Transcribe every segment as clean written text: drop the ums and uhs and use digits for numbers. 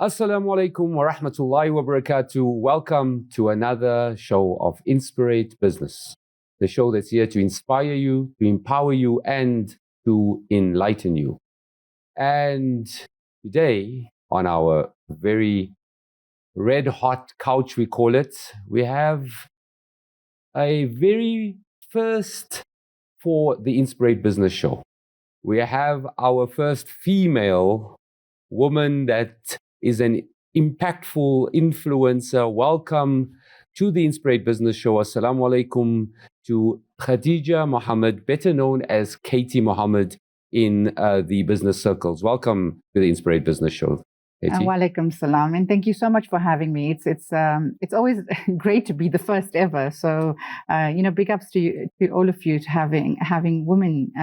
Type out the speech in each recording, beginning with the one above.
Assalamu alaikum wa rahmatullahi wa barakatuh. Welcome to another show of Inspirate Business, the show that's here to inspire you, to empower you, and to enlighten you. And today, on our very red hot couch, we call it, we have a very first for the Inspirate Business show. We have our first female woman that is an impactful influencer. Welcome to the Inspirate Business Show. Assalamu alaikum to Khadija Mohamed, better known as Katie Mohamed in the business circles. Welcome to the Inspirate Business Show. Wa alaikum salam, and thank you so much for having me. It's always great to be the first ever. So big ups to all of you to having women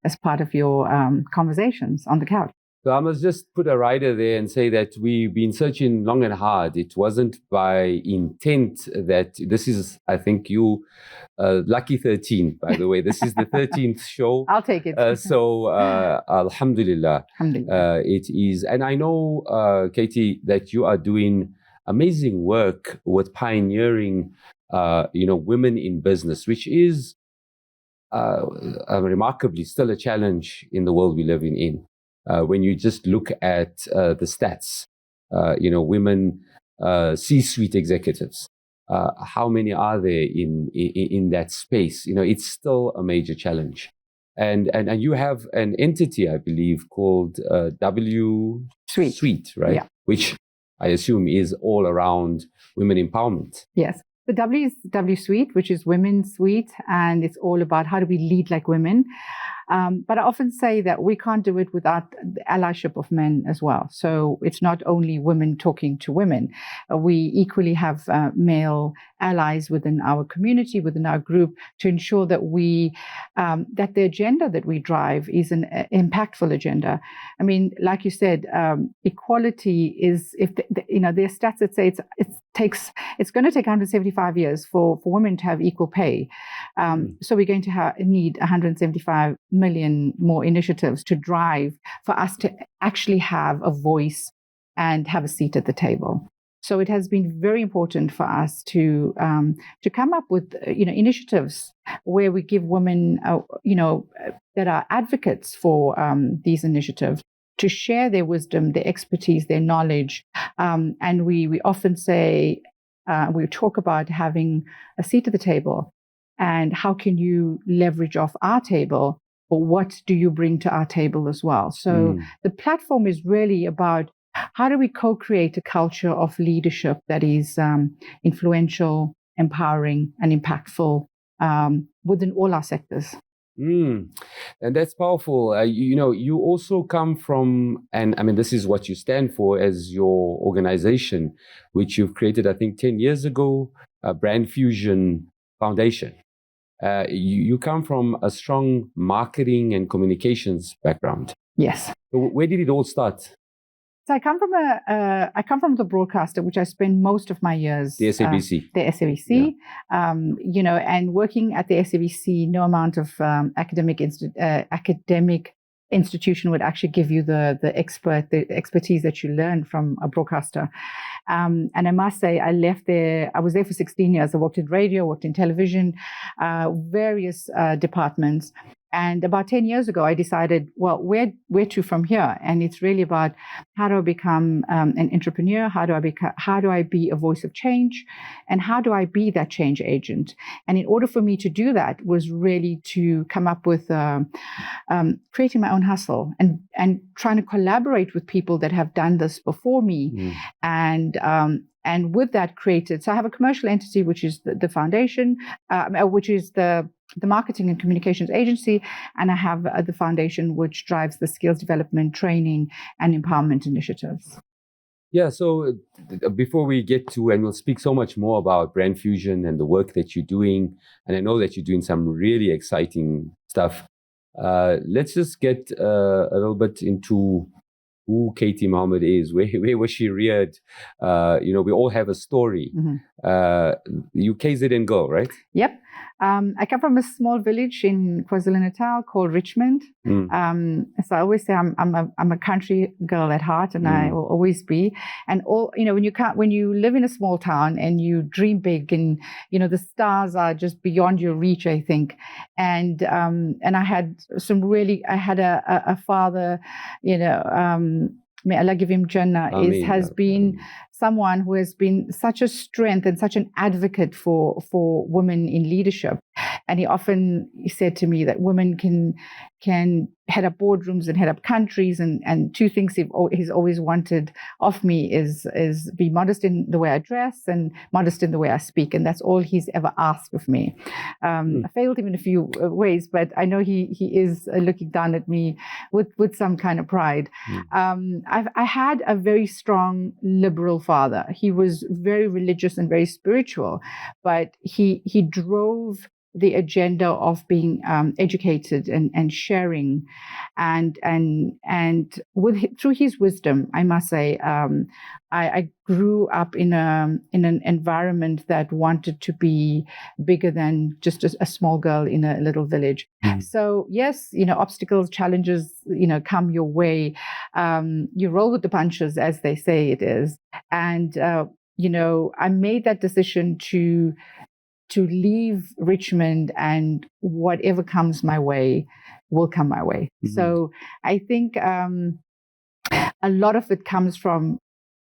as part of your conversations on the couch. So I must just put a rider there and say that we've been searching long and hard. It wasn't by intent that this is, I think you, lucky 13, by the way. This is the 13th show. I'll take it. Alhamdulillah. Alhamdulillah. It is. And I know, Katie, that you are doing amazing work with pioneering, women in business, which is remarkably still a challenge in the world we live in. When you just look at the stats, women C-suite executives, how many are there in that space? It's still a major challenge. And you have an entity, I believe, called W Suite, right? Yeah. Which I assume is all around women empowerment. Yes. The W is W Suite, which is Women's Suite, and it's all about how do we lead like women. But I often say that we can't do it without the allyship of men as well. So it's not only women talking to women. We equally have male allies within our community, within our group, to ensure that that the agenda that we drive is an impactful agenda. I mean, like you said, equality is, there are stats that say it's going to take 175 years for women to have equal pay. So we're going to need 175 million more initiatives to drive for us to actually have a voice and have a seat at the table. So it has been very important for us to come up with initiatives where we give women that are advocates for these initiatives to share their wisdom, their expertise, their knowledge, and we often say we talk about having a seat at the table and how can you leverage off our table, or what do you bring to our table as well. So the platform is really about how do we co-create a culture of leadership that is influential, empowering, and impactful within all our sectors. And that's powerful. You also come from, and I mean, this is what you stand for as your organization, which you've created, I think, 10 years ago, Brand Fusion Foundation. You come from a strong marketing and communications background. Yes. So where did it all start? So I come from the broadcaster, which I spent most of my years. The SABC. The SABC, yeah. And working at the SABC, no amount of academic institution would actually give you the expertise that you learn from a broadcaster. And I must say, I was there for 16 years. I worked in radio, worked in television, various departments. And about 10 years ago, I decided, well, where to from here? And it's really about how do I become an entrepreneur? How do I be a voice of change? And how do I be that change agent? And in order for me to do that was really to come up with creating my own hustle and trying to collaborate with people that have done this before me. And with that created, so I have a commercial entity, which is the foundation, which is the marketing and communications agency, and I have the foundation, which drives the skills development, training, and empowerment initiatives. Yeah, so before we get to, and we'll speak so much more about Brand Fusion and the work that you're doing, and I know that you're doing some really exciting stuff. Let's just get a little bit into who Katie Mohamed is, where was she reared? We all have a story. Mm-hmm. You KZN girl, right? Yep. I come from a small village in KwaZulu-Natal called Richmond. So I always say I'm a country girl at heart, and I will always be. And when you live in a small town and you dream big, and the stars are just beyond your reach, I think. And I had a father, may Allah give him Jannah, has been someone who has been such a strength and such an advocate for women in leadership. And he often said to me that women can head up boardrooms and head up countries. And two things he's always wanted of me is be modest in the way I dress and modest in the way I speak. And that's all he's ever asked of me. I failed him in a few ways, but I know he is looking down at me with some kind of pride. I had a very strong liberal father. He was very religious and very spiritual, but he drove the agenda of being educated and sharing, and through his wisdom, I must say, I grew up in an environment that wanted to be bigger than just a small girl in a little village. So yes, obstacles, challenges, come your way. You roll with the punches, as they say it is, and I made that decision to leave Richmond, and whatever comes my way will come my way. So I think a lot of it comes from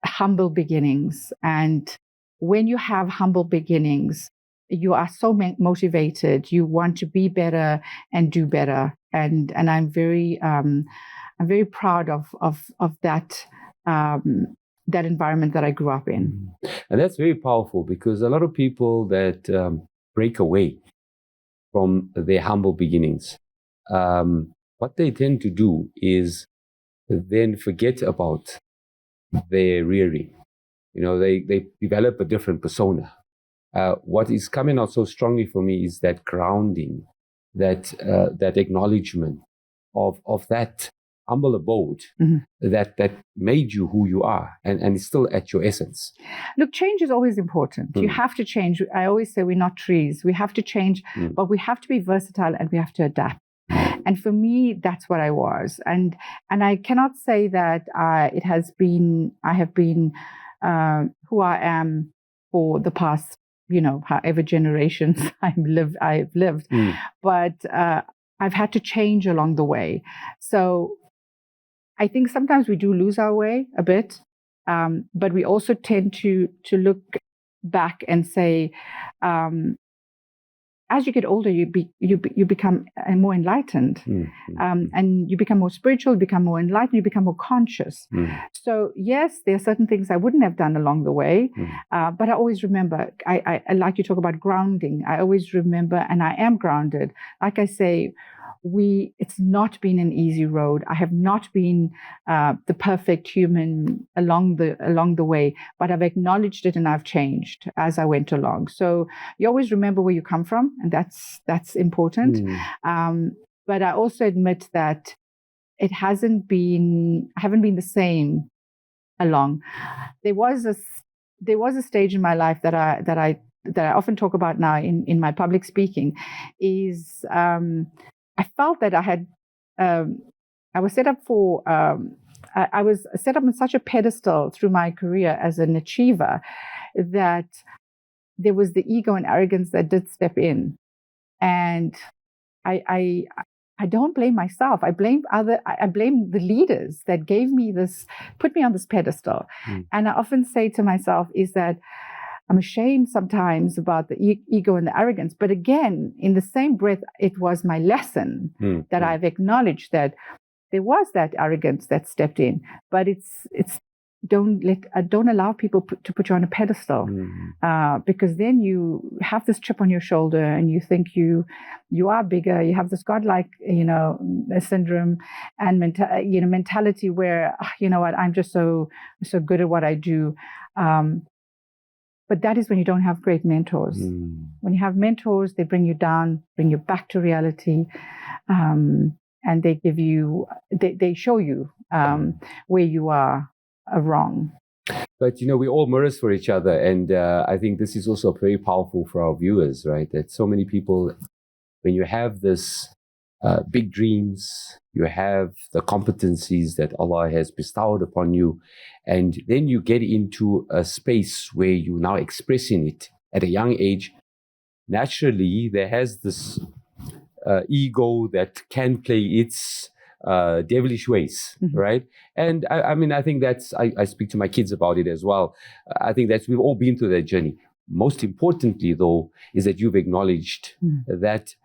humble beginnings. And when you have humble beginnings, you are so motivated. You want to be better and do better. And I'm very proud of that. That environment that I grew up in. And that's very powerful, because a lot of people that break away from their humble beginnings, what they tend to do is then forget about their rearing. They develop a different persona. What is coming out so strongly for me is that grounding, that acknowledgement of that humble abode that made you who you are, and it's still at your essence. Look, change is always important. You have to change. I always say we're not trees. We have to change, but we have to be versatile and we have to adapt. And for me, that's what I was. And I cannot say that I have been who I am for the past, however generations I've lived. But I've had to change along the way. So I think sometimes we do lose our way a bit, but we also tend to look back and say, as you get older, you become more enlightened, and you become more spiritual, you become more enlightened, you become more conscious. So yes, there are certain things I wouldn't have done along the way, but I always remember. I like you talk about grounding. I always remember, and I am grounded. Like I say, it's not been an easy road. I have not been the perfect human along the way, but I've acknowledged it and I've changed as I went along. So you always remember where you come from, and that's important. But I also admit that I haven't been the same along. There was a stage in my life that I often talk about now in my public speaking, is I felt that I was set up for, I was set up on such a pedestal through my career as an achiever, that there was the ego and arrogance that did step in. And I don't blame myself. I blame the leaders that put me on this pedestal. And I often say to myself is that I'm ashamed sometimes about the ego and the arrogance. But again, in the same breath, it was my lesson that I've acknowledged that there was that arrogance that stepped in. But it's don't allow people to put you on a pedestal, because then you have this chip on your shoulder and you think you are bigger. You have this godlike syndrome and mentality where what, I'm just so good at what I do. But that is when you don't have great mentors. When you have mentors, they bring you down, bring you back to reality, and they show you where you are wrong. But, we're all mirrors for each other. And I think this is also very powerful for our viewers, right? That so many people, when you have this big dreams, you have the competencies that Allah has bestowed upon you, and then you get into a space where you're now expressing it at a young age, naturally there has this ego that can play its devilish ways, right? And I think that's, I speak to my kids about it as well. I think that we've all been through that journey. Most importantly, though, is that you've acknowledged that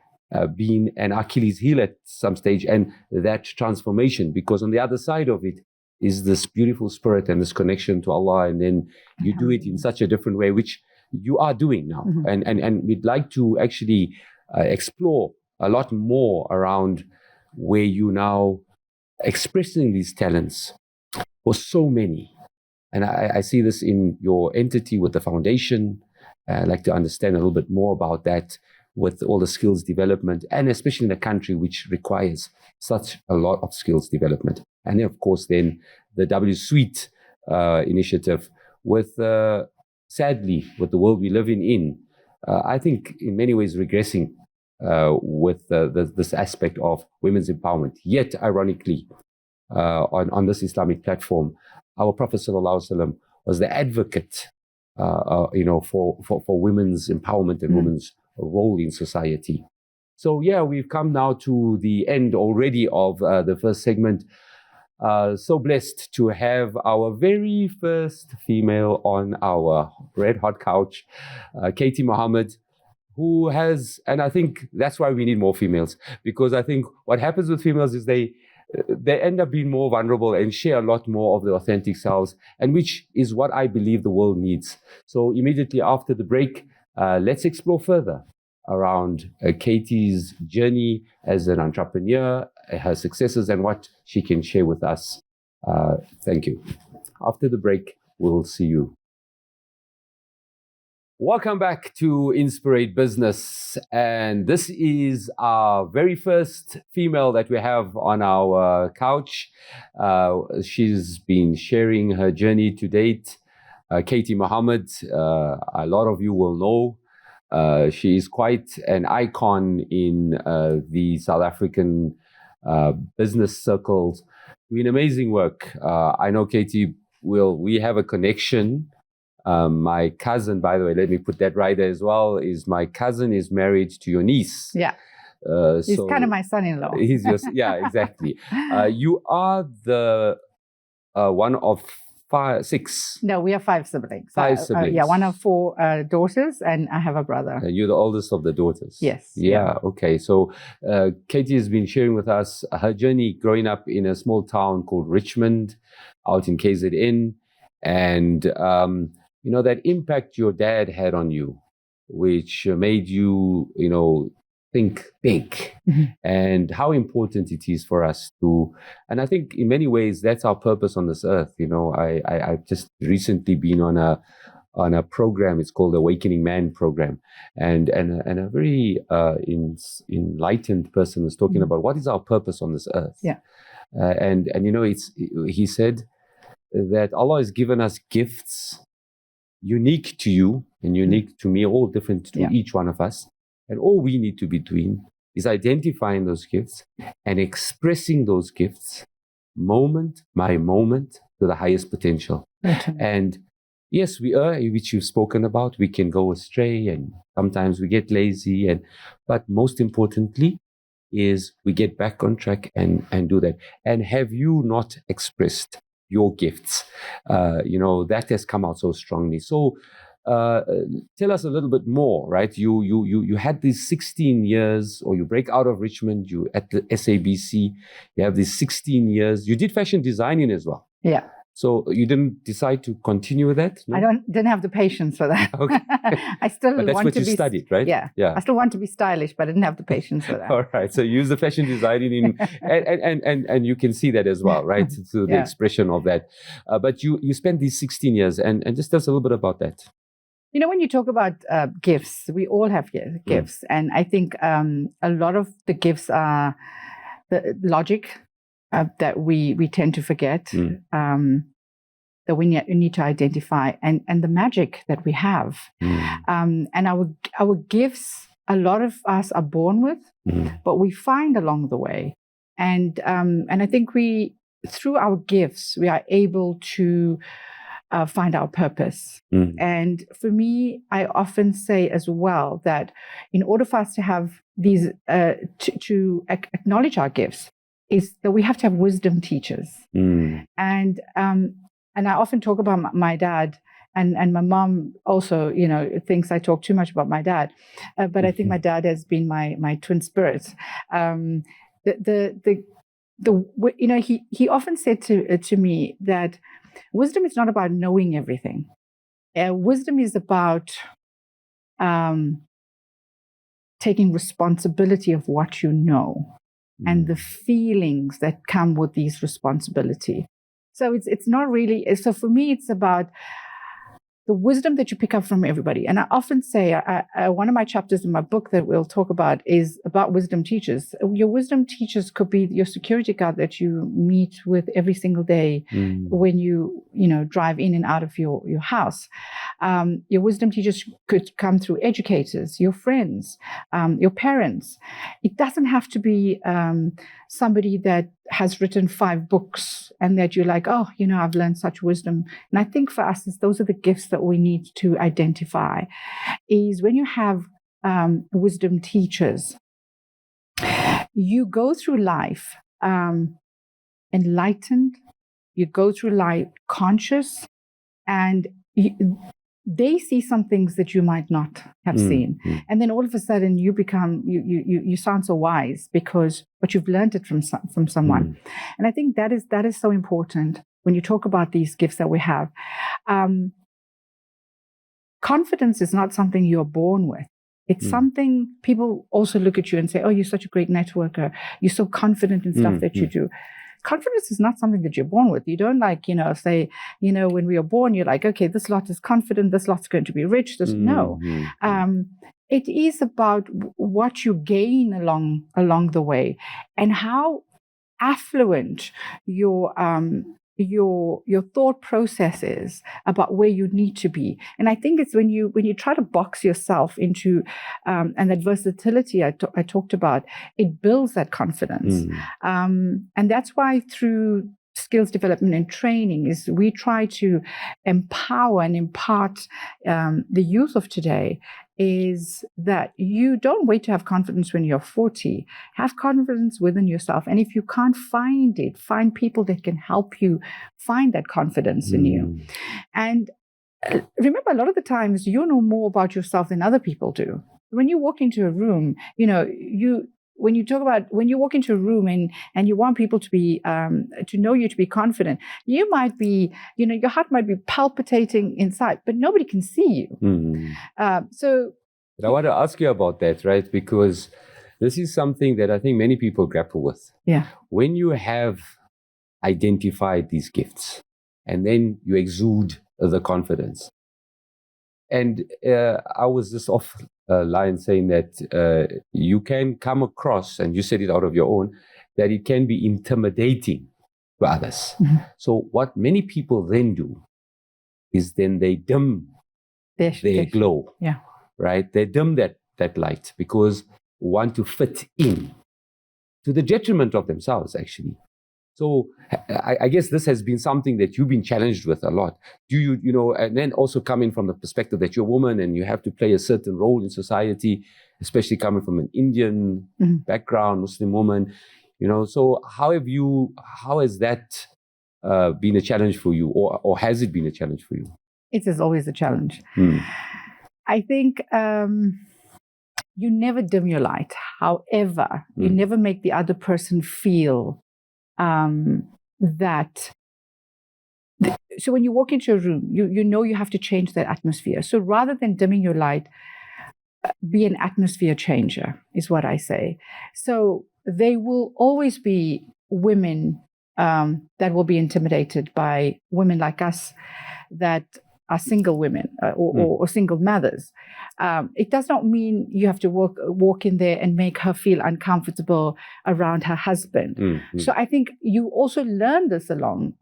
being an Achilles heel at some stage, and that transformation, because on the other side of it is this beautiful spirit and this connection to Allah, and then you do it in such a different way, which you are doing now. And we'd like to actually explore a lot more around where you now expressing these talents for so many. And I see this in your entity with the foundation. I'd like to understand a little bit more about that, with all the skills development, and especially in a country which requires such a lot of skills development. And then, of course, then the W Suite initiative with, sadly, with the world we're living in, I think in many ways regressing with this aspect of women's empowerment. Yet, ironically, on this Islamic platform, our Prophet ﷺ was the advocate, for women's empowerment and women's role in society. So yeah, we've come now to the end already of the first segment. So blessed to have our very first female on our red hot couch, Katie Mohamed, who has, and I think that's why we need more females, because I think what happens with females is they end up being more vulnerable and share a lot more of their authentic selves, and which is what I believe the world needs. So immediately after the break, let's explore further around Katie's journey as an entrepreneur, her successes, and what she can share with us. Thank you. After the break, we'll see you. Welcome back to Inspirate Business. And this is our very first female that we have on our couch. She's been sharing her journey to date. Katie Mohamed, a lot of you will know. She is quite an icon in the South African business circles, doing amazing work. I know, Katie, we have a connection. My cousin, by the way, let me put that right there as well, is my cousin is married to your niece. Yeah. He's kind of my son-in-law. He's your, yeah, exactly. You are the one of six. No, we have five siblings. Five siblings. Yeah, one of four daughters, and I have a brother. You're the oldest of the daughters. Yes. Yeah. Okay. So Katie has been sharing with us her journey growing up in a small town called Richmond, out in KZN, and that impact your dad had on you, which made you, think big, and how important it is for us to, and I think in many ways that's our purpose on this earth. I've just recently been on a program. It's called Awakening Man program, and a very enlightened person was talking about what is our purpose on this earth. Yeah, he said that Allah has given us gifts unique to you and unique to me, all different to each one of us. And all we need to be doing is identifying those gifts and expressing those gifts moment by moment to the highest potential. And yes, we are, which you've spoken about, we can go astray and sometimes we get lazy, but most importantly is we get back on track and do that. And have you not expressed your gifts? That has come out so strongly. So tell us a little bit more, right? You had these 16 years, or you break out of Richmond, you at the SABC, you have these 16 years. You did fashion designing as well. Yeah. So you didn't decide to continue with that? No? I didn't have the patience for that. Okay. I still but that's want what to you be studied, right? Yeah. I still want to be stylish, but I didn't have the patience for that. All right. So you use the fashion designing and you can see that as well, right? So the expression of that. But you spent these 16 years and just tell us a little bit about that. When you talk about gifts, we all have gifts. And I think a lot of the gifts are the logic that we tend to forget. that we need to identify, and the magic that we have. And our gifts, a lot of us are born with, but we find along the way. And I think through our gifts, we are able to find our purpose. And for me, I often say as well that in order for us to have these, to acknowledge our gifts, is that we have to have wisdom teachers. And I often talk about my dad, and my mom also, thinks I talk too much about my dad. But I think my dad has been my twin spirit. He often said to me that wisdom is not about knowing everything. Wisdom is about taking responsibility of what you know and the feelings that come with these responsibility. So it's not really. So for me, it's about the wisdom that you pick up from everybody. And I often say, one of my chapters in my book that we'll talk about is about wisdom teachers. Your wisdom teachers could be your security guard that you meet with every single day when you drive in and out of your house. Your wisdom teachers could come through educators, your friends, your parents. It doesn't have to be somebody that has written 5 books and that you're like, oh, I've learned such wisdom. And I think for us, those are the gifts that we need to identify, is when you have wisdom teachers, you go through life enlightened, you go through life conscious, and they see some things that you might not have seen. And then all of a sudden you become, you sound so wise but you've learned it from someone. And I think that is so important when you talk about these gifts that we have. Confidence is not something you're born with. It's something people also look at you and say, oh, you're such a great networker. You're so confident in stuff that you do. Confidence is not something that you're born with. You don't say, when we are born, you're like, okay, this lot is confident, this lot's going to be rich. No. It is about what you gain along the way and how affluent your thought process is about where you need to be. And I think it's when you try to box yourself into and that versatility I talked about, it builds that confidence. And that's why through skills development and training is we try to empower and impart the youth of today, is that you don't wait to have confidence when you're 40. Have confidence within yourself. And if you can't find it, find people that can help you find that confidence in you. And remember, a lot of the times you know more about yourself than other people do. When you walk into a room, when you walk into a room and you want people to be to know you, to be confident, you might be, your heart might be palpitating inside, but nobody can see you. But I want to ask you about that, right? Because this is something that I think many people grapple with. Yeah. When you have identified these gifts and then you exude the confidence. And I was just off line saying that you can come across, and you said it out of your own, that it can be intimidating to others. So what many people then do is then they dim their glow. Yeah. Right? They dim that light because want to fit in to the detriment of themselves, actually. So I guess this has been something that you've been challenged with a lot. Do you, and then also coming from the perspective that you're a woman and you have to play a certain role in society, especially coming from an Indian background, Muslim woman, so how has that been a challenge for you, or has it been a challenge for you? It is always a challenge. I think you never dim your light. However, you never make the other person feel that. So when you walk into a room, you know you have to change that atmosphere. So rather than dimming your light, be an atmosphere changer, is what I say. So they will always be women that will be intimidated by women like us that are single women or single mothers. It does not mean you have to walk in there and make her feel uncomfortable around her husband. So I think you also learn this along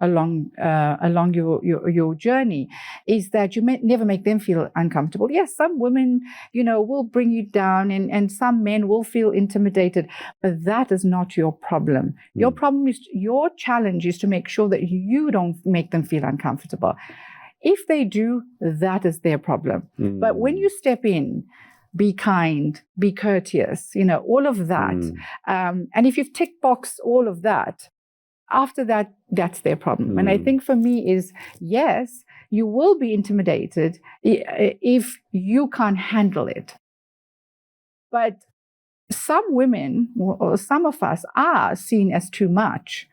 your journey, is that you may never make them feel uncomfortable. Yes, some women, will bring you down, and some men will feel intimidated, but that is not your problem. Your problem is, your challenge is to make sure that you don't make them feel uncomfortable. If they do, that is their problem. But when you step in, be kind, be courteous, all of that. And if you've tick boxed all of that, after that, that's their problem. And I think for me is, yes, you will be intimidated if you can't handle it. But some women, or some of us, are seen as too much.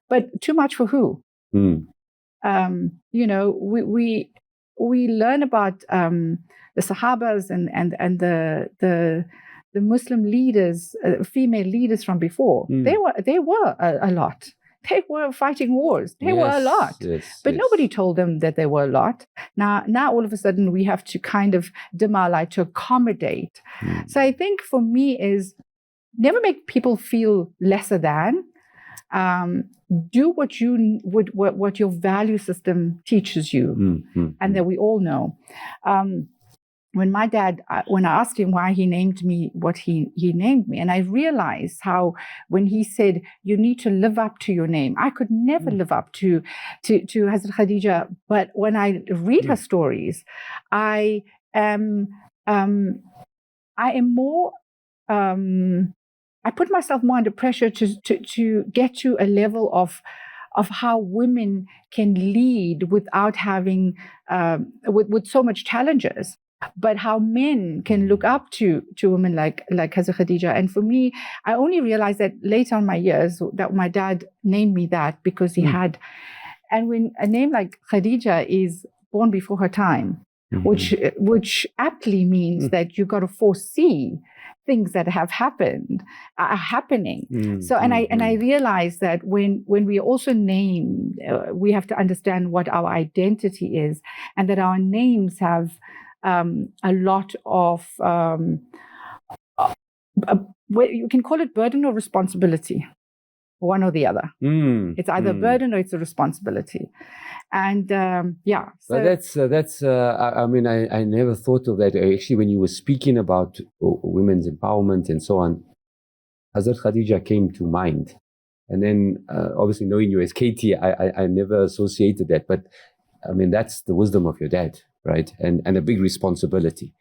But too much for who? We learn about the Sahabas and the Muslim leaders, female leaders from before. They were a lot. They were fighting wars. They were a lot. But nobody told them that they were a lot. Now all of a sudden we have to kind of dim our light to accommodate. So I think for me is, never make people feel lesser than. Do what your value system teaches you, and that we all know. When my dad, when I asked him why he named me what he named me, and I realized how, when he said you need to live up to your name, I could never live up to Hazrat Khadija. But when I read her stories, I am more. I put myself more under pressure to get to a level of how women can lead without having with so much challenges, but how men can look up to women like Hazrat Khadija. And for me, I only realized that later on my years that my dad named me that because he had. And when a name like Khadija is born before her time, which aptly means that you got to foresee things that are happening. So, and I realized that when we also name, we have to understand what our identity is, and that our names have a lot of, you can call it burden or responsibility, one or the other. It's either a burden or it's a responsibility. And so that's I mean, I never thought of that. Actually, when you were speaking about women's empowerment and so on, Hazrat Khadija came to mind. And then obviously knowing you as Katie, I never associated that. But I mean, that's the wisdom of your dad, right? And a big responsibility.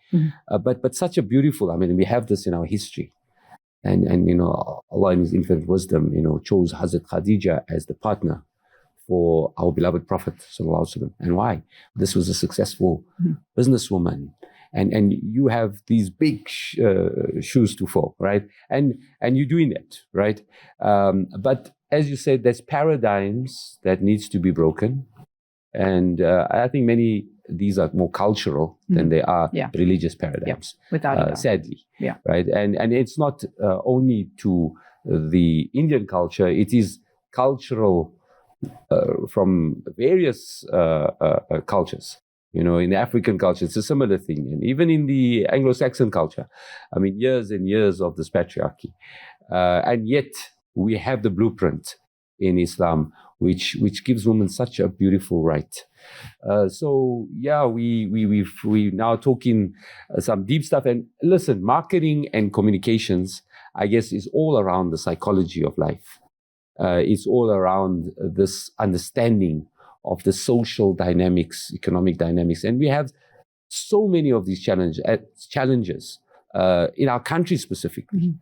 But such a beautiful, I mean, we have this in our history. And Allah in His infinite wisdom, chose Hazrat Khadija as the partner for our beloved Prophet ﷺ. And why? This was a successful businesswoman. And you have these big shoes to fill, right? And you're doing that, right? But as you said, there's paradigms that needs to be broken. And I think these are more cultural than they are religious paradigms, without a doubt. Sadly. Right? And it's not only to the Indian culture, it is cultural from various cultures. In the African culture, it's a similar thing. And even in the Anglo-Saxon culture, I mean, years and years of this patriarchy. And yet we have the blueprint in Islam, which gives women such a beautiful right. So we now talking some deep stuff. And listen, marketing and communications, I guess, is all around the psychology of life. It's all around this understanding of the social dynamics, economic dynamics. And we have so many of these challenges in our country specifically.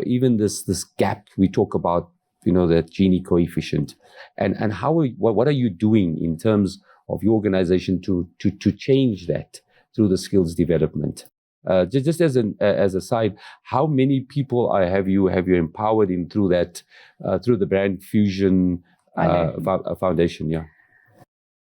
Even this gap we talk about, the Gini coefficient. And what are you doing in terms of your organization to change that through the skills development? Just as a side, how many people have you empowered in through that through the Brand Fusion Foundation? Yeah,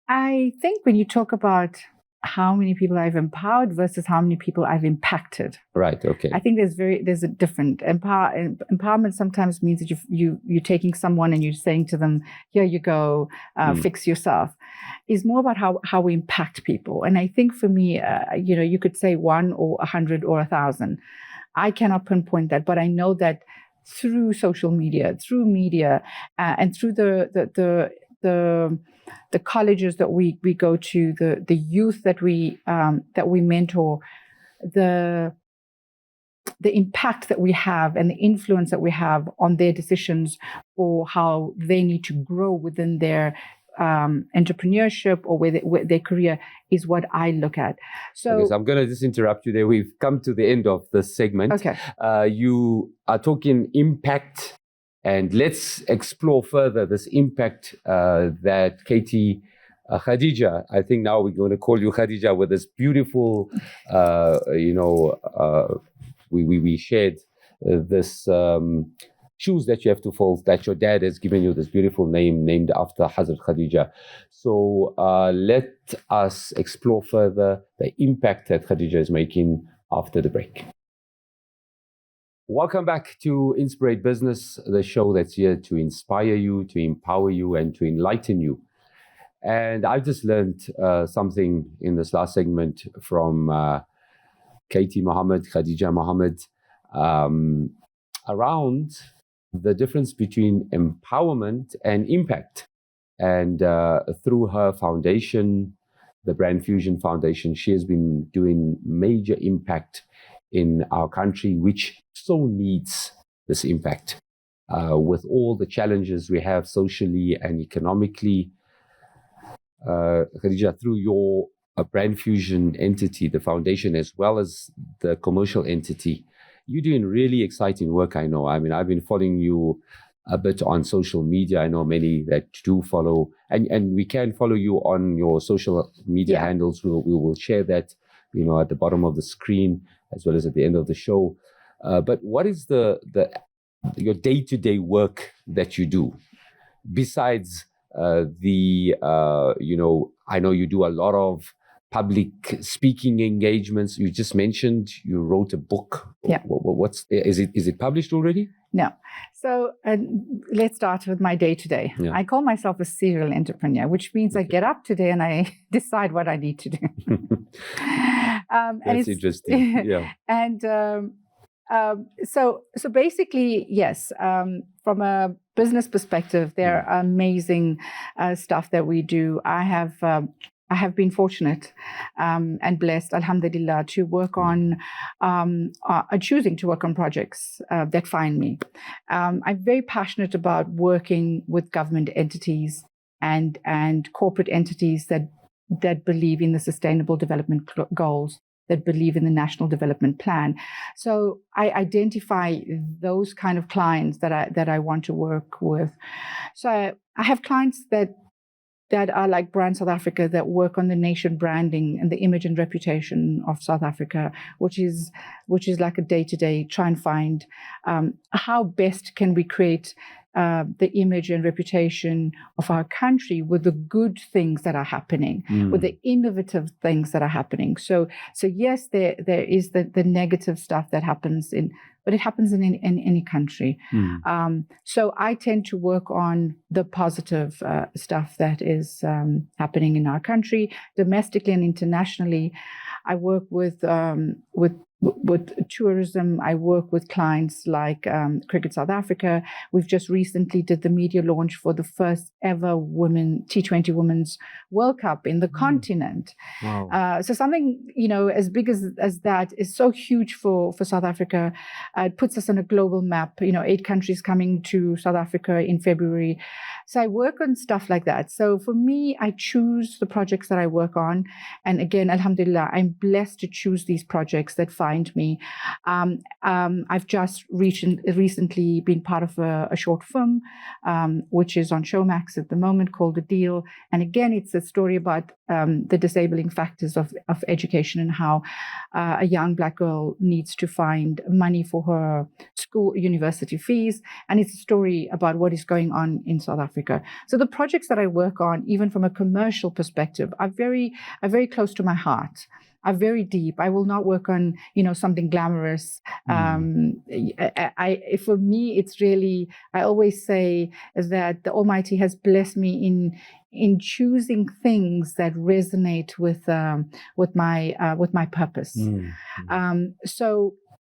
I think when you talk about how many people I've empowered versus how many people I've impacted, right? Okay, I think there's a different empowerment. Sometimes means that you're taking someone and you're saying to them, "Here you go, fix yourself." is more about how we impact people. And I think for me, you could say 1 or 100 or 1,000. I cannot pinpoint that, but I know that through social media, through media, and through the colleges that we go to, the youth that we mentor, the impact that we have and the influence that we have on their decisions or how they need to grow within their entrepreneurship or with their career is what I look at. So I'm going to just interrupt you there. We've come to the end of this segment. Okay. You are talking impact, and let's explore further this impact that Katie, Khadija, I think now we're going to call you Khadija, with this beautiful, we shared this shoes that you have to fold, that your dad has given you this beautiful name named after Hazrat Khadija. So let us explore further the impact that Khadija is making after the break. Welcome back to Inspirate Business, the show that's here to inspire you, to empower you, and to enlighten you. And I've just learned something in this last segment from Katie Mohamed, Khadija Mohamed, around the difference between empowerment and impact. And through her foundation, the Brand Fusion Foundation, she has been doing major impact in our country, which so needs this impact. With all the challenges we have socially and economically, Khadija, through your Brand Fusion entity, the foundation, as well as the commercial entity, you're doing really exciting work, I know. I mean, I've been following you a bit on social media. I know many that do follow, and we can follow you on your social media handles. We will share that, at the bottom of the screen as well as at the end of the show. But what is your day-to-day work that you do besides I know you do a lot of public speaking engagements. You just mentioned you wrote a book. Yeah. Is it published already? No. So let's start with my day-to-day. Yeah. I call myself a serial entrepreneur, which means I get up today and I decide what I need to do. That's interesting. Yeah. And so basically, yes, from a business perspective, there are amazing stuff that we do. I have been fortunate and blessed, alhamdulillah, to work on, choosing to work on projects that find me. I'm very passionate about working with government entities and corporate entities that believe in the Sustainable Development Goals, that believe in the National Development Plan. So I identify those kind of clients that I want to work with. So I have clients that are like Brand South Africa, that work on the nation branding and the image and reputation of South Africa, which is like a day-to-day, try and find how best can we create the image and reputation of our country with the good things that are happening, with the innovative things that are happening. So yes, there is the negative stuff that happens but it happens in any country. So I tend to work on the positive stuff that is happening in our country, domestically and internationally. I work with tourism. I work with clients like Cricket South Africa. We've just recently did the media launch for the first ever T20 Women's World Cup in the continent. Wow. So something, as big as that is so huge for South Africa. It puts us on a global map, 8 countries coming to South Africa in February. So I work on stuff like that. So for me, I choose the projects that I work on. And again, alhamdulillah, I'm blessed to choose these projects that find me. I've just recently been part of a short film, which is on Showmax at the moment, called The Deal. And again, it's a story about the disabling factors of education and how a young Black girl needs to find money for her university fees. And it's a story about what is going on in South Africa. So the projects that I work on, even from a commercial perspective, are very close to my heart, are very deep. I will not work on, something glamorous. For me, it's really, I always say that the Almighty has blessed me in choosing things that resonate with my purpose.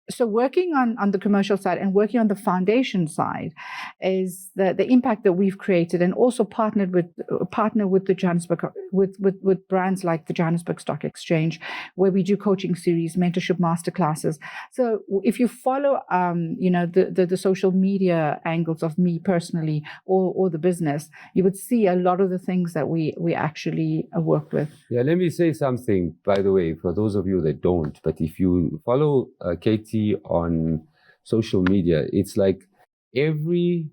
So working on the commercial side and working on the foundation side is the impact that we've created, and also partner with the Johannesburg with brands like the Johannesburg Stock Exchange, where we do coaching series, mentorship masterclasses. So if you follow the social media angles of me personally or the business, you would see a lot of the things that we actually work with. Yeah, let me say something, by the way, for those of you that don't, but if you follow Katie on social media, it's like every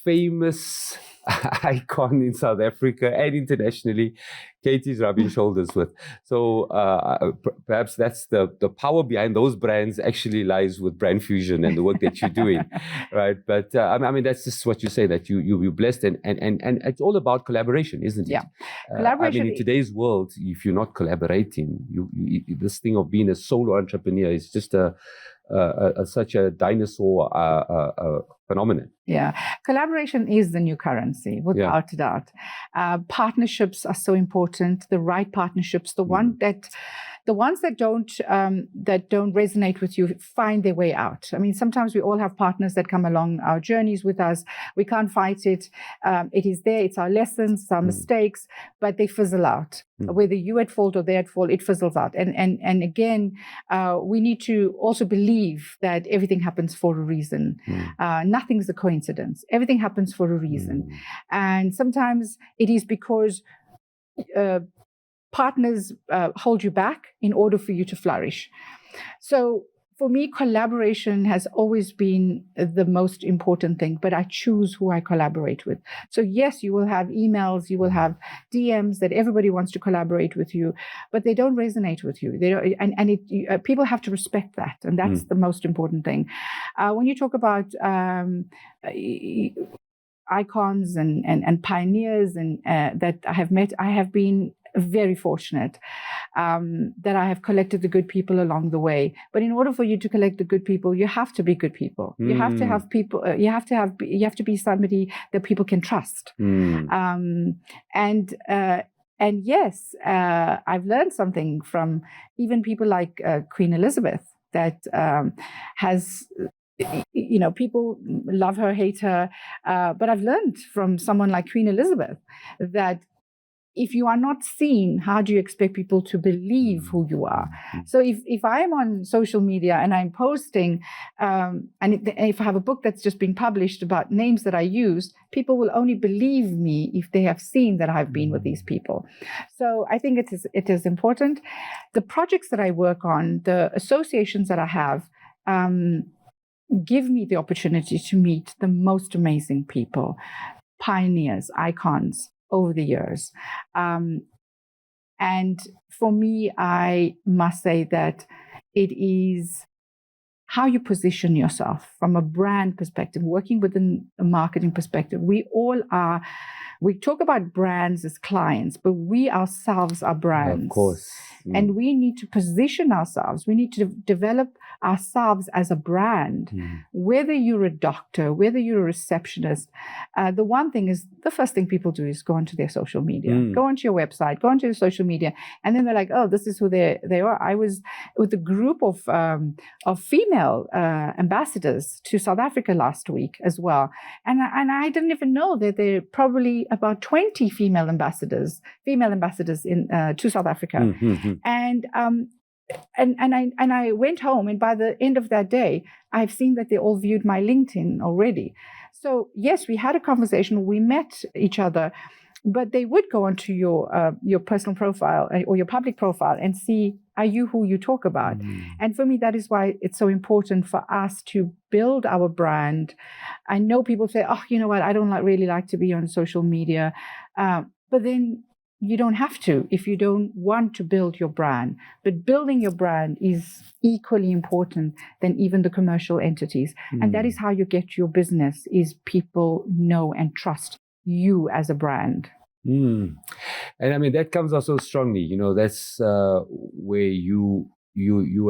famous icon in South Africa and internationally, Katie's rubbing shoulders with. So perhaps that's the power behind those brands actually lies with Brand Fusion and the work that you're doing, right? But I mean, that's just what you say, that you're blessed, and it's all about collaboration, isn't it? Yeah, collaboration. I mean, in today's world, if you're not collaborating, this thing of being a solo entrepreneur is just such a dinosaur phenomenon. Yeah, collaboration is the new currency, without a doubt. Partnerships are so important. The right partnerships, the ones that don't resonate with you, find their way out. I mean, sometimes we all have partners that come along our journeys with us. We can't fight it. It is there. It's our lessons, it's our mistakes, but they fizzle out. Whether you're at fault or they're at fault, it fizzles out. And again, we need to also believe that everything happens for a reason. Nothing's a coincidence. Everything happens for a reason. And sometimes it is because partners hold you back in order for you to flourish. So for me, collaboration has always been the most important thing, but I choose who I collaborate with. So yes, you will have emails, you will have DMs that everybody wants to collaborate with you, but they don't resonate with you. They don't, and people have to respect that, and that's the most important thing. When you talk about icons and pioneers and that I have met, I have been very fortunate that I have collected the good people along the way. But in order for you to collect the good people, you have to be good people. You have to have people. You have to be somebody that people can trust. And yes, I've learned something from even people like Queen Elizabeth that has. People love her, hate her, but I've learned from someone like Queen Elizabeth that if you are not seen, how do you expect people to believe who you are? So if I'm on social media and I'm posting, and if I have a book that's just been published about names that I used, people will only believe me if they have seen that I've been with these people. So I think it is important. The projects that I work on, the associations that I have, give me the opportunity to meet the most amazing people, pioneers, icons, over the years. And for me, I must say that it is how you position yourself from a brand perspective, working within a marketing perspective. We talk about brands as clients, but we ourselves are brands. Of course. And we need to position ourselves. We need to develop ourselves as a brand. Whether you're a doctor, whether you're a receptionist, the one thing is, the first thing people do is go onto their social media, go onto your website, go onto your social media, and then they're like, oh, this is who they are. I was with a group of female ambassadors to South Africa last week as well, and I didn't even know that there are probably about 20 female ambassadors in to South Africa. And I went home, and by the end of that day, I've seen that they all viewed my LinkedIn already. So yes, we had a conversation, we met each other, but they would go onto your personal profile or your public profile and see, are you who you talk about? And for me, that is why it's so important for us to build our brand. I know people say, oh, you know what, I don't really like to be on social media, but then you don't have to if you don't want to build your brand. But building your brand is equally important than even the commercial entities. And that is how you get your business, is people know and trust you as a brand. And I mean, that comes out so strongly. That's where you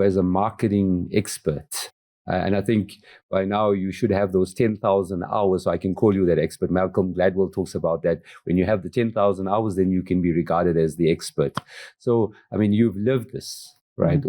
as a marketing expert And I think by now you should have those 10,000 hours. So I can call you that expert. Malcolm Gladwell talks about that. When you have the 10,000 hours, then you can be regarded as the expert. So, I mean, you've lived this, right?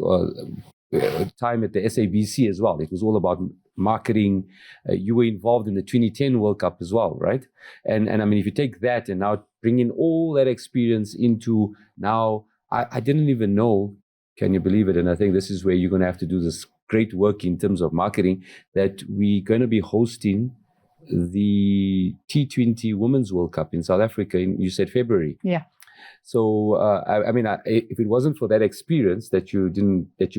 Time at the SABC as well. It was all about marketing. You were involved in the 2010 World Cup as well, right? And I mean, if you take that and now bring in all that experience into now, I didn't even know, can you believe it? And I think this is where you're going to have to do this great work in terms of marketing, that we're going to be hosting the T20 Women's World Cup in South Africa in, you said, February. Yeah. So, I mean, if it wasn't for that experience that you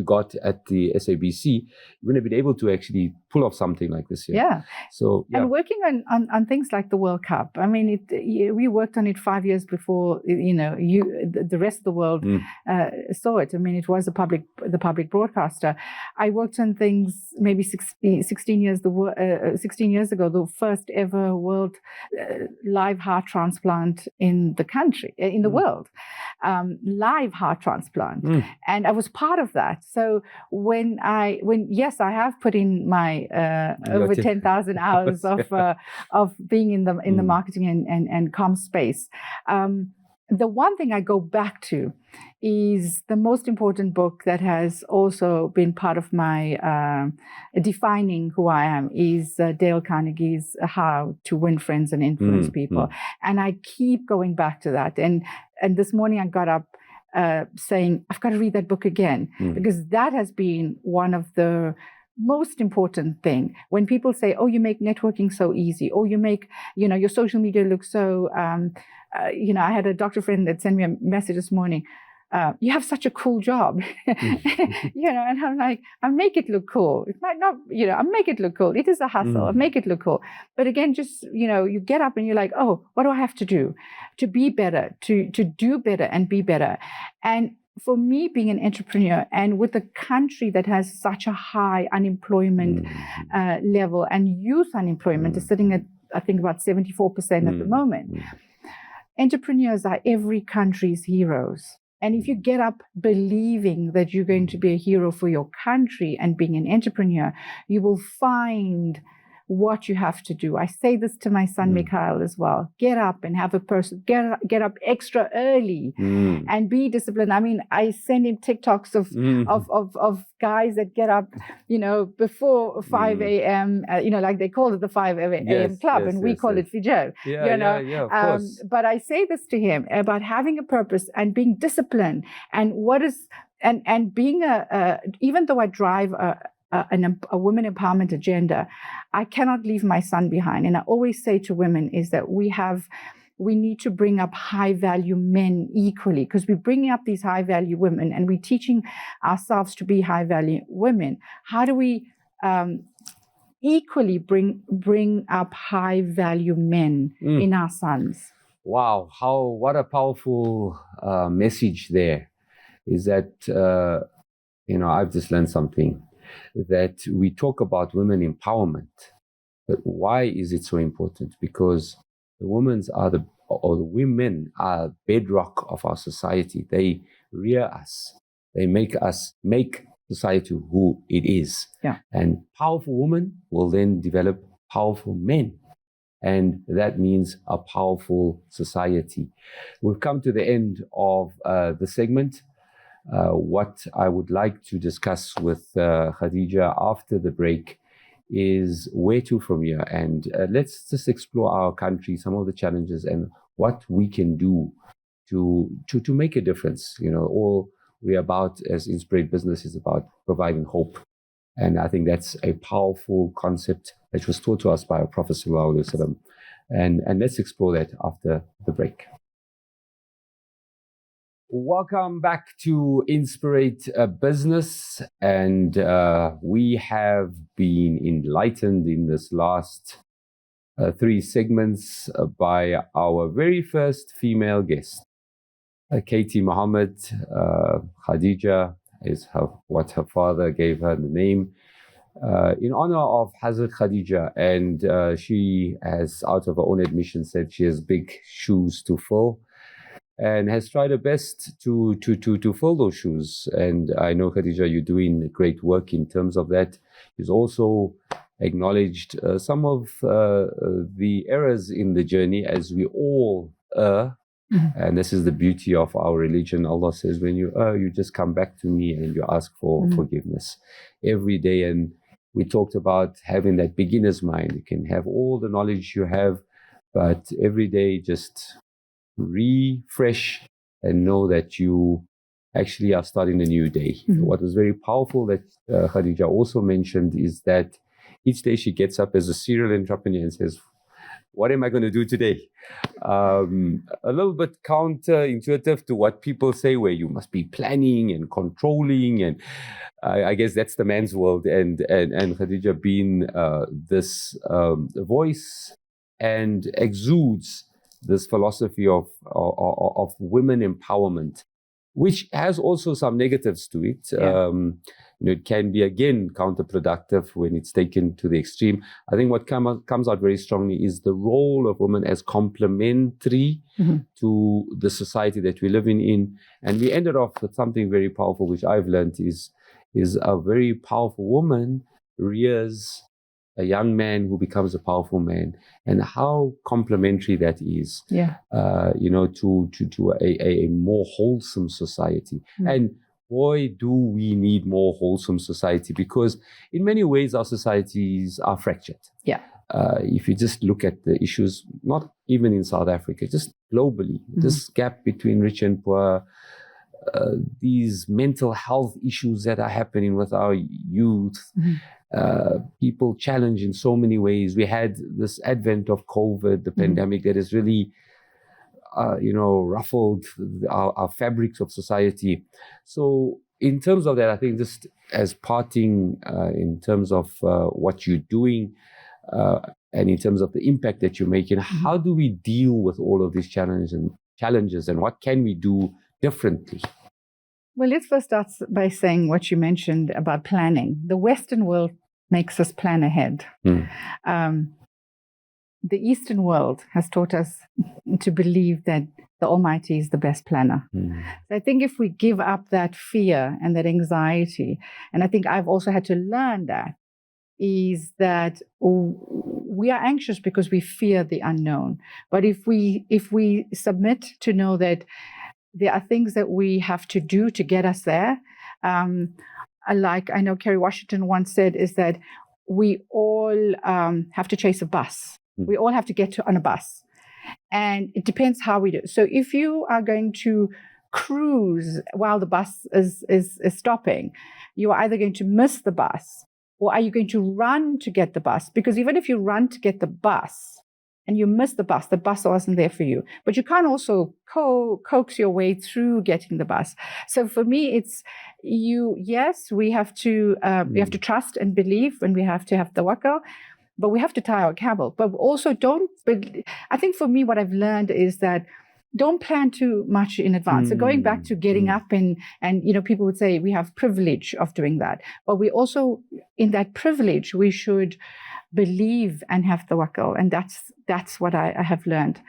got at the SABC, you wouldn't have been able to actually pull off something like this here. Yeah. So, yeah. And working on things like the World Cup. I mean, we worked on it 5 years before, the rest of the world saw it. I mean, it was the public broadcaster. I worked on things maybe 16 years ago, the first ever world live heart transplant in the country, in the world. Live heart transplant, and I was part of that. So when yes, I have put in my over 10,000 hours of being in the marketing and comm space. The one thing I go back to is the most important book that has also been part of my defining who I am is Dale Carnegie's How to Win Friends and Influence People. And I keep going back to that. And this morning I got up saying, I've got to read that book again, because that has been one of the most important thing. When people say, oh, you make networking so easy, or you make, your social media look so, I had a doctor friend that sent me a message this morning. You have such a cool job, and I'm like, I make it look cool. It might not, I make it look cool. It is a hustle. I make it look cool. But again, just, you get up and you're like, oh, what do I have to do to be better, to do better and be better? And for me, being an entrepreneur and with a country that has such a high unemployment level, and youth unemployment is sitting at, I think, about 74% at the moment. Entrepreneurs are every country's heroes. And if you get up believing that you're going to be a hero for your country and being an entrepreneur, you will find what you have to do. I say this to my son, Mikhail, as well. Get up and have a person, get up extra early and be disciplined. I mean, I send him TikToks of guys that get up, before 5 a.m., like they call it the 5 a.m. club, and we call it Fijel. Of course. But I say this to him about having a purpose and being disciplined, and and being even though I drive a women empowerment agenda, I cannot leave my son behind. And I always say to women is that we need to bring up high value men equally, because we're bringing up these high value women and we're teaching ourselves to be high value women. How do we equally bring up high value men in our sons? Wow, what a powerful message there is that, I've just learned something, that we talk about women empowerment, but why is it so important? Because the women are bedrock of our society. They rear us. They make society who it is. Yeah. And powerful women will then develop powerful men. And that means a powerful society. We've come to the end of the segment. What I would like to discuss with Khadija after the break is where to from here. And let's just explore our country, some of the challenges and what we can do to make a difference. All we're about as Inspirate Business is about providing hope. And I think that's a powerful concept that was taught to us by our Prophet Sallallahu Alaihi Wasallam. And let's explore that after the break. Welcome back to Inspirate Business. And we have been enlightened in this last 3 segments by our very first female guest, Katie Mohamed. Khadija is what her father gave her the name in honor of Hazrat Khadija. And she has, out of her own admission, said she has big shoes to fill. and has tried her best to fill those shoes. And I know, Khadija, you're doing great work in terms of that. She's also acknowledged some of the errors in the journey, as we all err. And this is the beauty of our religion. Allah says, when you err, you just come back to me and you ask for forgiveness every day. And we talked about having that beginner's mind. You can have all the knowledge you have, but every day just refresh and know that you actually are starting a new day. What was very powerful that Khadija also mentioned is that each day she gets up as a serial entrepreneur and says, what am I going to do today? A little bit counterintuitive to what people say, where you must be planning and controlling, and I guess that's the man's world. And Khadija being this voice and exudes this philosophy of women empowerment, which has also some negatives to it. It can be, again, counterproductive when it's taken to the extreme. I think what comes out very strongly is the role of women as complementary to the society that we're living in. And we ended off with something very powerful, which I've learned is a very powerful woman rears a young man who becomes a powerful man, and how complementary that is, to a more wholesome society. And boy, do we need more wholesome society, because in many ways our societies are fractured. If you just look at the issues, not even in South Africa, just globally, this gap between rich and poor, these mental health issues that are happening with our youth, people challenged in so many ways. We had this advent of COVID, the pandemic, that has really ruffled our fabrics of society. So in terms of that, I think just as parting in terms of what you're doing and in terms of the impact that you're making, how do we deal with all of these challenges and what can we do differently? Well, let's first start by saying what you mentioned about planning. The Western world makes us plan ahead. The Eastern world has taught us to believe that the Almighty is the best planner. So I think if we give up that fear and that anxiety, and I think I've also had to learn that, is that we are anxious because we fear the unknown. But if we submit to know that there are things that we have to do to get us there, like I know Kerry Washington once said, is that we all have to chase a bus. We all have to get on a bus. And it depends how we do. So if you are going to cruise while the bus is stopping, you are either going to miss the bus, or are you going to run to get the bus? Because even if you run to get the bus and you miss the bus wasn't there for you. But you can't also coax your way through getting the bus. So for me, it's yes, we have to trust and believe, and we have to have tawakkul. But we have to tie our camel. But also I think for me, what I've learned is that don't plan too much in advance. So going back to getting up and people would say we have privilege of doing that. But we also, in that privilege, we should believe and have tawakkul. And that's what I have learned.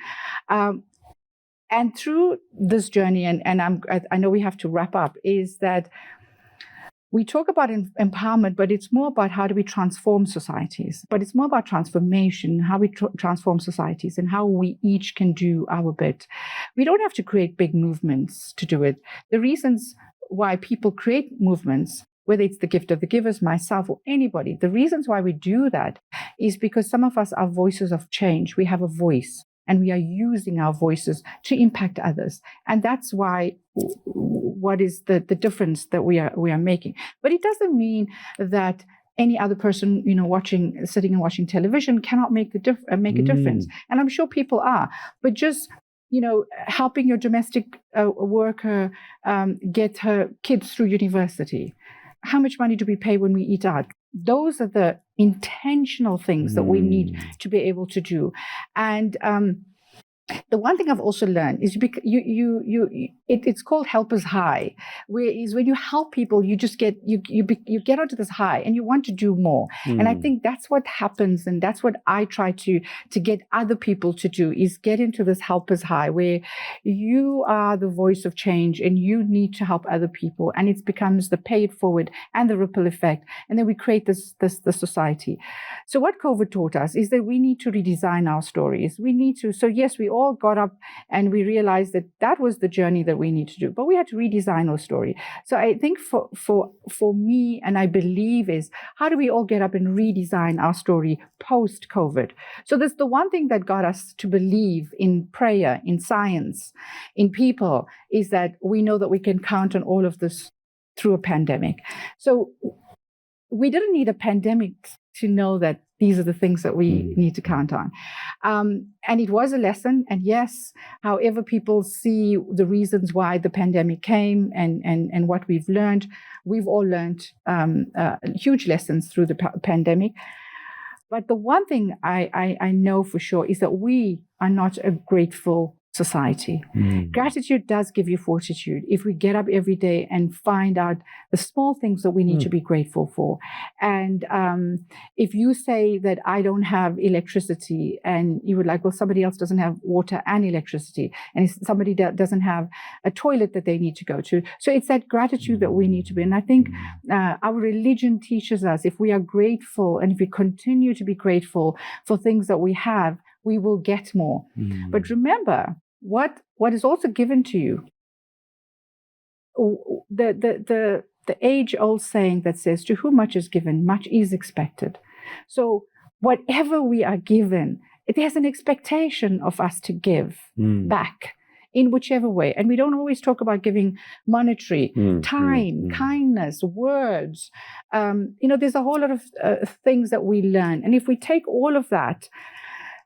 And through this journey, and I know we have to wrap up, is that we talk about empowerment, but it's more about how do we transform societies. But it's more about transformation, how we transform societies and how we each can do our bit. We don't have to create big movements to do it. The reasons why people create movements, whether it's the gift of the givers, myself, or anybody, the reasons why we do that is because some of us are voices of change. We have a voice, and we are using our voices to impact others. And that's why what is the difference that we are making. But it doesn't mean that any other person, sitting and watching television cannot make a difference. And I'm sure people are. But just, helping your domestic worker get her kids through university. How much money do we pay when we eat out? Those are the intentional things that we need to be able to do. And the one thing I've also learned is it's called helper's high, whereas when you help people, you just get you get onto this high and you want to do more. And I think that's what happens, and that's what I try to get other people to do, is get into this helper's high where you are the voice of change and you need to help other people, and it becomes the pay it forward and the ripple effect, and then we create this society. So what COVID taught us is that we need to redesign our stories. We need to. So yes, we all got up and we realized that was the journey that we need to do, but we had to redesign our story. So I think for me, and I believe, is how do we all get up and redesign our story post COVID? So that's the one thing that got us to believe in prayer, in science, in people, is that we know that we can count on all of this through a pandemic. So we didn't need a pandemic to know that these are the things that we need to count on. And it was a lesson. And yes, however people see the reasons why the pandemic came and what we've learned, we've all learned huge lessons through the pandemic. But the one thing I know for sure is that we are not a grateful society. Gratitude does give you fortitude if we get up every day and find out the small things that we need to be grateful for. And if you say that I don't have electricity, and you would like, well, somebody else doesn't have water and electricity, and somebody doesn't have a toilet that they need to go to. So it's that gratitude that we need to be. And I think our religion teaches us, if we are grateful and if we continue to be grateful for things that we have, we will get more. But remember, what is also given to you, the age-old saying that says, to whom much is given, much is expected. So whatever we are given, there's an expectation of us to give back in whichever way. And we don't always talk about giving monetary, time, kindness, words. There's a whole lot of things that we learn. And if we take all of that,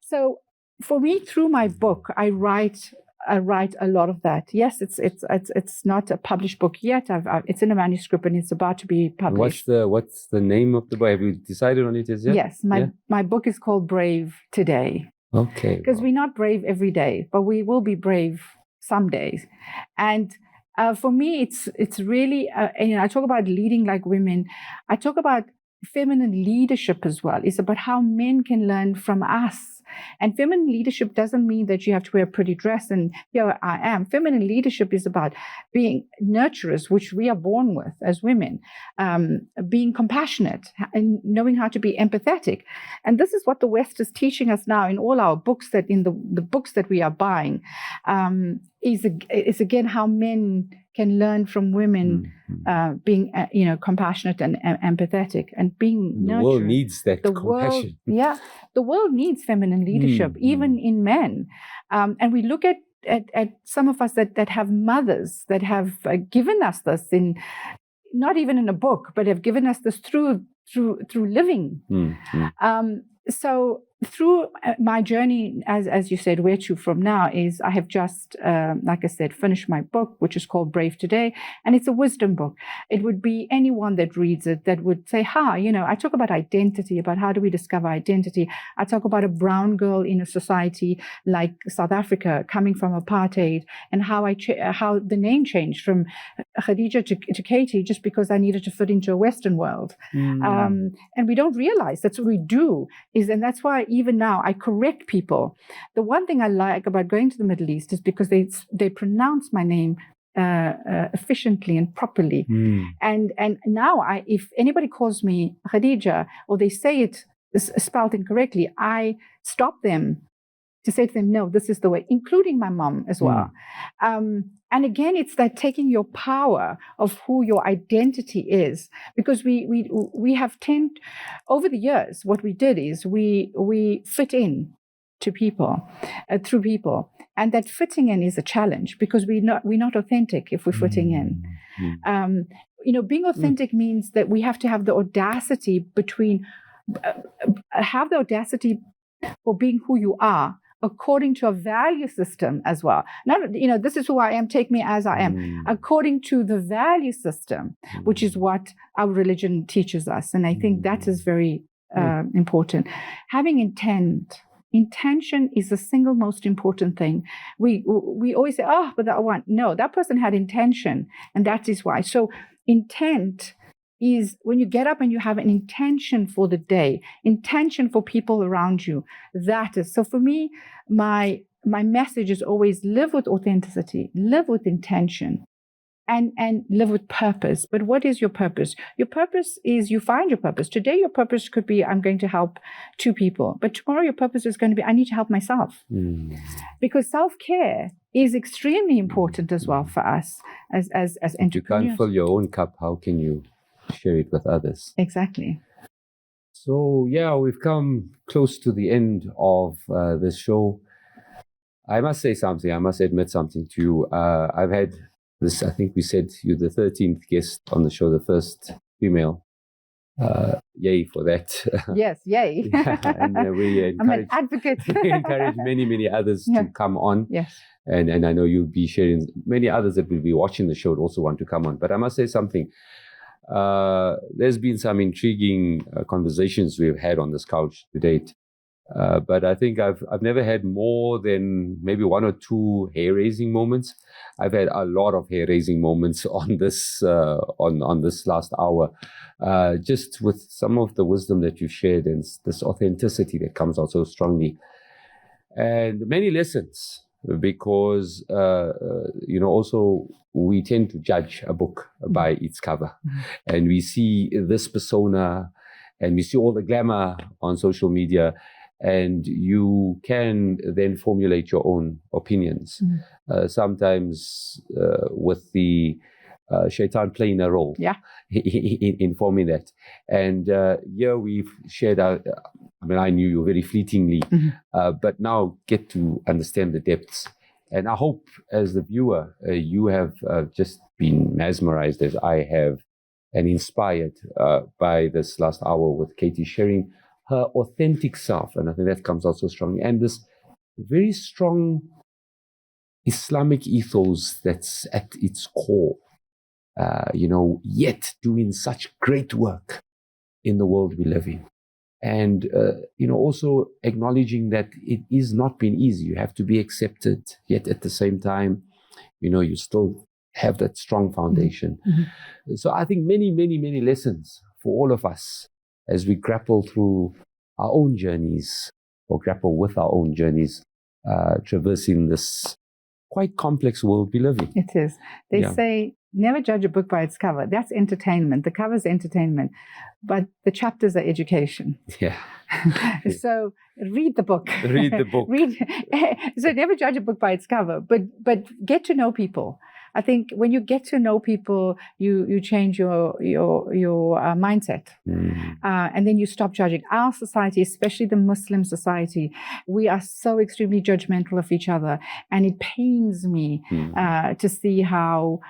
so for me, through my book, I write a lot of that. Yes, it's not a published book yet. It's in a manuscript and it's about to be published. What's the name of the book? Have you decided on it as yet? Yes, my book is called Brave Today. Okay. Because we're not brave every day, but we will be brave some days. And for me, it's really, I talk about leading like women. I talk about feminine leadership as well. It's about how men can learn from us. And feminine leadership doesn't mean that you have to wear a pretty dress and here I am. Feminine leadership is about being nurturers, which we are born with as women, being compassionate and knowing how to be empathetic. And this is what the West is teaching us now in all our books, that in the books that we are buying, is again how men can learn from women being, compassionate and empathetic and being nurturing. The world needs that compassion. The world needs feminine leadership, even in men. And we look at some of us that have mothers that have given us this in, not even in a book, but have given us this through living. So through my journey, as you said, where to from now, is I have just, like I said, finished my book, which is called Brave Today, and it's a wisdom book. It would be anyone that reads it that would say, I talk about identity, about how do we discover identity. I talk about a brown girl in a society like South Africa coming from apartheid, and how the name changed from Khadija to Katie just because I needed to fit into a Western world. And we don't realize that's what we do, and that's why even now I correct people. The one thing I like about going to the Middle East is because they pronounce my name efficiently and properly. And now if anybody calls me Khadija or they say it spelled incorrectly, I stop them to say to them, no, this is the way, including my mom as well. And again, it's that taking your power of who your identity is, because we have over the years, what we did is we fit in to people, through people. And that fitting in is a challenge because we're not authentic if we're fitting in. Being authentic means that we have to have the audacity for being who you are, according to a value system as well. Not, this is who I am, take me as I am, according to the value system, which is what our religion teaches us. And I think that is very important. Having intent intention is the single most important thing. We always say, oh, but that one. No, that person had intention, and that is why. So intent is when you get up and you have an intention for the day, intention for people around you. That is, so for me, my message is always live with authenticity, live with intention, and live with purpose. But what is your purpose? Your purpose is you find your purpose. Today, your purpose could be, I'm going to help 2 people. But tomorrow, your purpose is going to be, I need to help myself. Because self-care is extremely important as well for us as entrepreneurs. You can't fill your own cup. How can you share it with others? Exactly. So, yeah, we've come close to the end of this show. I must say something. I must admit something to you. I've had this, I think we said you're the 13th guest on the show, the first female. Yay for that. Yes, yay. And I'm an advocate. we encourage many others to come on. Yes. And I know you'll be sharing, many others that will be watching the show would also want to come on. But I must say something. There's been some intriguing conversations we've had on this couch to date. But I think I've never had more than maybe 1 or 2 hair-raising moments. I've had a lot of hair-raising moments on this on this last hour, just with some of the wisdom that you've shared and this authenticity that comes out so strongly, and many lessons. Because also we tend to judge a book by its cover, and we see this persona, and we see all the glamour on social media. And you can then formulate your own opinions, sometimes with the shaitan playing a role in forming that. And here we've shared I knew you very fleetingly, but now get to understand the depths. And I hope as the viewer, you have just been mesmerized as I have and inspired by this last hour with Katie sharing her authentic self, and I think that comes out so strongly, and this very strong Islamic ethos that's at its core, yet doing such great work in the world we live in, and also acknowledging that it is not been easy. You have to be accepted, yet at the same time, you still have that strong foundation. So I think many lessons for all of us as we grapple through our own journeys, or grapple with our own journeys, traversing this quite complex world we live in. It is. They say, never judge a book by its cover. That's entertainment. The cover's entertainment, but the chapters are education. Yeah. So read the book. Read the book. So never judge a book by its cover, but get to know people. I think when you get to know people, you change your mindset, and then you stop judging. Our society, especially the Muslim society, we are so extremely judgmental of each other, and it pains me to see how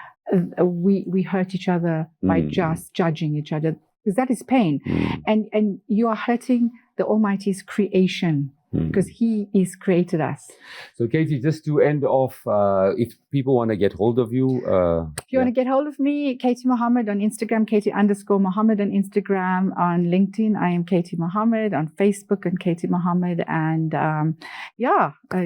we hurt each other by just judging each other, because that is pain, and you are hurting the Almighty's creation. Because He is created us. So, Katie, just to end off, if people want to get hold of you, if you want to get hold of me, Katie Mohamed on Instagram, Katie_Mohamed on Instagram, on LinkedIn, I am Katie Mohamed, on Facebook, and Katie Mohamed, and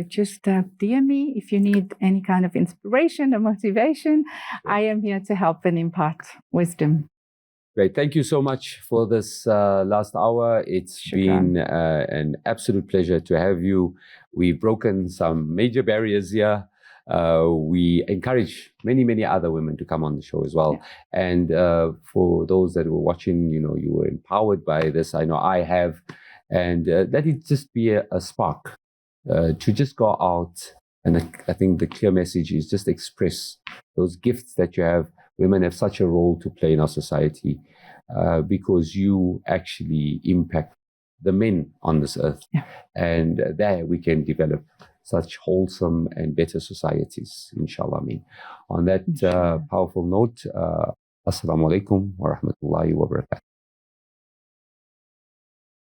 just DM me if you need any kind of inspiration or motivation. I am here to help and impart wisdom. Great. Thank you so much for this last hour. It's been an absolute pleasure to have you. We've broken some major barriers here. We encourage many other women to come on the show as well. Yeah. And for those that were watching, you were empowered by this. I know I have. And let it just be a spark to just go out. And I think the clear message is just express those gifts that you have. Women have such a role to play in our society because you actually impact the men on this earth. Yeah. And there we can develop such wholesome and better societies, inshallah. On that powerful note, Assalamu alaikum wa rahmatullahi wa barakatuh.